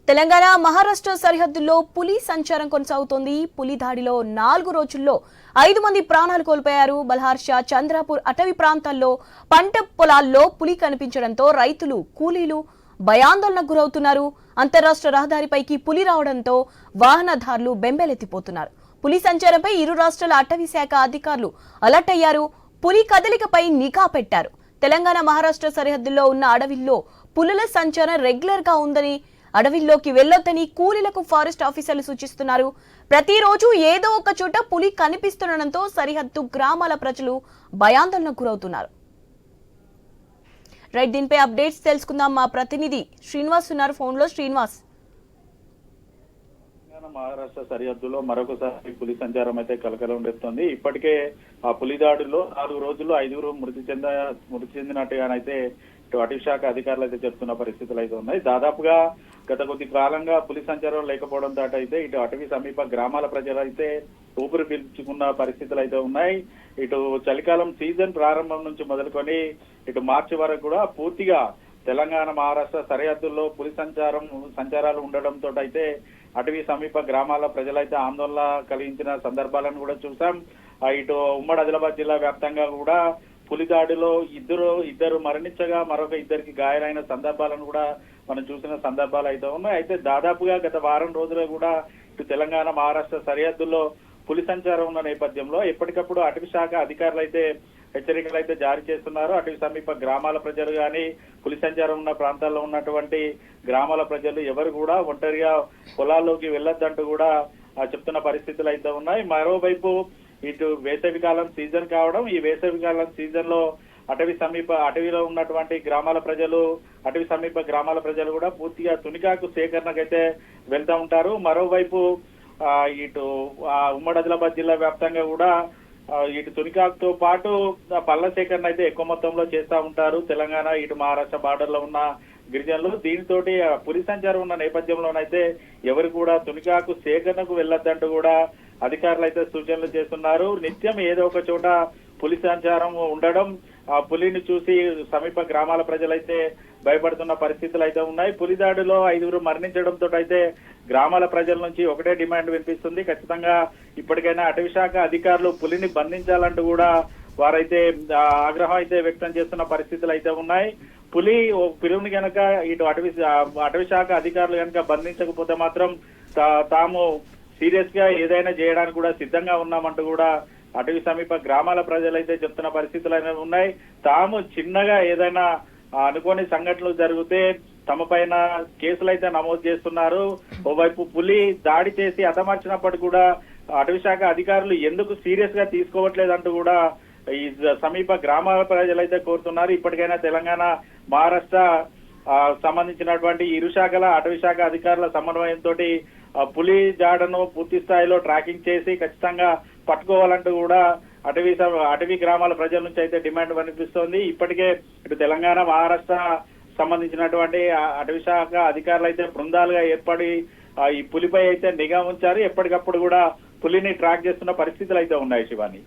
తెలంగాణ మహారాష్ట్ర సరిహద్దుల్లో పులి సంచారం కొనసాగుతోంది. పులి దాడిలో 4 రోజుల్లో 5 మంది ప్రాణాలు కోల్పోయారు. బల్హార్షా, చంద్రాపూర్ అటవీ ప్రాంతాల్లో పంట పొలాల్లో పులి కనిపించడంతో రైతులు, కూలీలు భయాందోళనకు గురవుతున్నారు. అంతర్రాష్ట్ర రహదారిపైకి పులి రావడంతో వాహనదారులు బెంబేలెత్తిపోతున్నారు. పులి సంచారంపై ఇరు రాష్ట్రాల అటవీ శాఖ అధికారులు అలర్ట్ అయ్యారు. పులి కదలికపై నిఘా పెట్టారు. తెలంగాణ మహారాష్ట్ర సరిహద్దుల్లో ఉన్న అడవిల్లో పులుల సంచారం రెగ్యులర్ గా ఉందని, అడవిల్లోకి వెళ్లొద్దని కూలీలకు ఫారెస్ట్ ఆఫీసర్లు సూచిస్తున్నారు. ప్రతిరోజు ఏదో ఒక చోట పులి కనిపిస్తుండటంతో సరిహద్దు గ్రామాల ప్రజలు భయాందోళనకు గురవుతున్నారు. రైట్, దీనిపై అప్డేట్స్ తెలుసుకుందాం. మా ప్రతినిధి శ్రీనివాస్ ఉన్నారు ఫోన్ లో. శ్రీనివాస్, మహారాష్ట్ర సరిహద్దులో మరొకసారి పులి సంచారం అయితే కలకలం రేపుతోంది. ఇప్పటికే ఆ పులి దాడుల్లో 4 రోజుల్లో 5 మృతి చెందినట్టుగానైతే అటవీ శాఖ అధికారులు అయితే చెప్తున్న పరిస్థితులు అయితే ఉన్నాయి. దాదాపుగా గత కొద్ది కాలంగా పులి సంచారం లేకపోవడం దాటి అయితే ఇటు అటవీ సమీప గ్రామాల ప్రజలు అయితే ఊపిరి పీల్చుకున్న పరిస్థితులు అయితే ఉన్నాయి. ఇటు చలికాలం సీజన్ ప్రారంభం నుంచి మొదలుకొని ఇటు మార్చి వరకు కూడా పూర్తిగా తెలంగాణ మహారాష్ట్ర సరిహద్దుల్లో పులి సంచారాలు ఉండడంతో అయితే అటవీ సమీప గ్రామాల ప్రజలైతే ఆందోళన కలిగించిన సందర్భాలను కూడా చూసాం. ఇటు ఉమ్మడి ఆదిలాబాద్ జిల్లా వ్యాప్తంగా కూడా పులి దాడిలో ఇద్దరు మరణించగా మరొక ఇద్దరికి గాయాలైన సందర్భాలను కూడా మనం చూసిన సందర్భాలు అయితే ఉన్నాయి. అయితే దాదాపుగా గత వారం రోజులుగా కూడా ఇటు తెలంగాణ మహారాష్ట్ర సరిహద్దుల్లో పులి సంచారం ఉన్న నేపథ్యంలో ఎప్పటికప్పుడు అటవీ శాఖ అధికారులు అయితే హెచ్చరికలు అయితే జారీ చేస్తున్నారు. అటవీ సమీప గ్రామాల ప్రజలు కానీ పులి సంచారం ఉన్న ప్రాంతాల్లో ఉన్నటువంటి గ్రామాల ప్రజలు ఎవరు కూడా ఒంటరిగా పొలాల్లోకి వెళ్ళొద్దంటూ కూడా చెప్తున్న పరిస్థితులు అయితే ఉన్నాయి. మరోవైపు ఇటు వేసవికాలం సీజన్ కావడం, ఈ వేసవికాలం సీజన్ లో అటవీలో ఉన్నటువంటి అటవీ సమీప గ్రామాల ప్రజలు కూడా పూర్తిగా తునికాకు సేకరణకైతే వెళ్తూ ఉంటారు. మరోవైపు ఇటు ఉమ్మడి ఆదిలాబాద్ జిల్లా వ్యాప్తంగా కూడా ఇటు తునికాకుతో పాటు పళ్ళ సేకరణ అయితే ఎక్కువ మొత్తంలో చేస్తూ ఉంటారు తెలంగాణ ఇటు మహారాష్ట్ర బార్డర్ లో ఉన్న గిరిజనులు. దీనితోటి పులి సంచారం ఉన్న నేపథ్యంలోనైతే ఎవరు కూడా తునికాకు సేకరణకు వెళ్ళొద్దంటూ కూడా అధికారులు అయితే సూచనలు చేస్తున్నారు. నిత్యం ఏదో ఒక చోట పులి సంచారం ఉండడం, ఆ పులిని చూసి సమీప గ్రామాల ప్రజలైతే భయపడుతున్న పరిస్థితులు అయితే ఉన్నాయి. పులి దాడిలో 5 మరణించడంతో అయితే గ్రామాల ప్రజల నుంచి ఒకటే డిమాండ్ వినిపిస్తుంది. ఖచ్చితంగా ఇప్పటికైనా అటవీ శాఖ అధికారులు పులిని బంధించాలంటూ కూడా వారైతే ఆగ్రహం అయితే వ్యక్తం చేస్తున్న పరిస్థితులు అయితే ఉన్నాయి. పులిని కనుక ఇటు అటవీ శాఖ అధికారులు కనుక బంధించకపోతే మాత్రం తాము సీరియస్ గా ఏదైనా చేయడానికి కూడా సిద్ధంగా ఉన్నామంటూ కూడా అటవీ సమీప గ్రామాల ప్రజలైతే చెప్తున్న పరిస్థితులు అనేవి ఉన్నాయి. తాము చిన్నగా ఏదైనా అనుకోని సంఘటనలు జరిగితే తమ పైన కేసులు అయితే నమోదు చేస్తున్నారు. ఓవైపు పులి దాడి చేసి హతమార్చినప్పటికీ కూడా అటవీ శాఖ అధికారులు ఎందుకు సీరియస్ గా తీసుకోవట్లేదంటూ కూడా ఈ సమీప గ్రామాల ప్రజలైతే కోరుతున్నారు. ఇప్పటికైనా తెలంగాణ మహారాష్ట్ర సంబంధించినటువంటి ఇరు శాఖల అటవీ శాఖ అధికారుల సమన్వయంతో పులి జాడను పూర్తి స్థాయిలో ట్రాకింగ్ చేసి ఖచ్చితంగా పట్టుకోవాలంటూ కూడా అటవీ గ్రామాల ప్రజల నుంచి అయితే డిమాండ్ వినిపిస్తోంది. ఇప్పటికే ఇటు తెలంగాణ మహారాష్ట్ర సంబంధించినటువంటి అటవీ శాఖ అధికారులు అయితే బృందాలుగా ఏర్పడి ఈ పులిపై అయితే నిఘా ఉంచారు. ఎప్పటికప్పుడు కూడా పులిని ట్రాక్ చేస్తున్న పరిస్థితులు అయితే ఉన్నాయి. శివాని.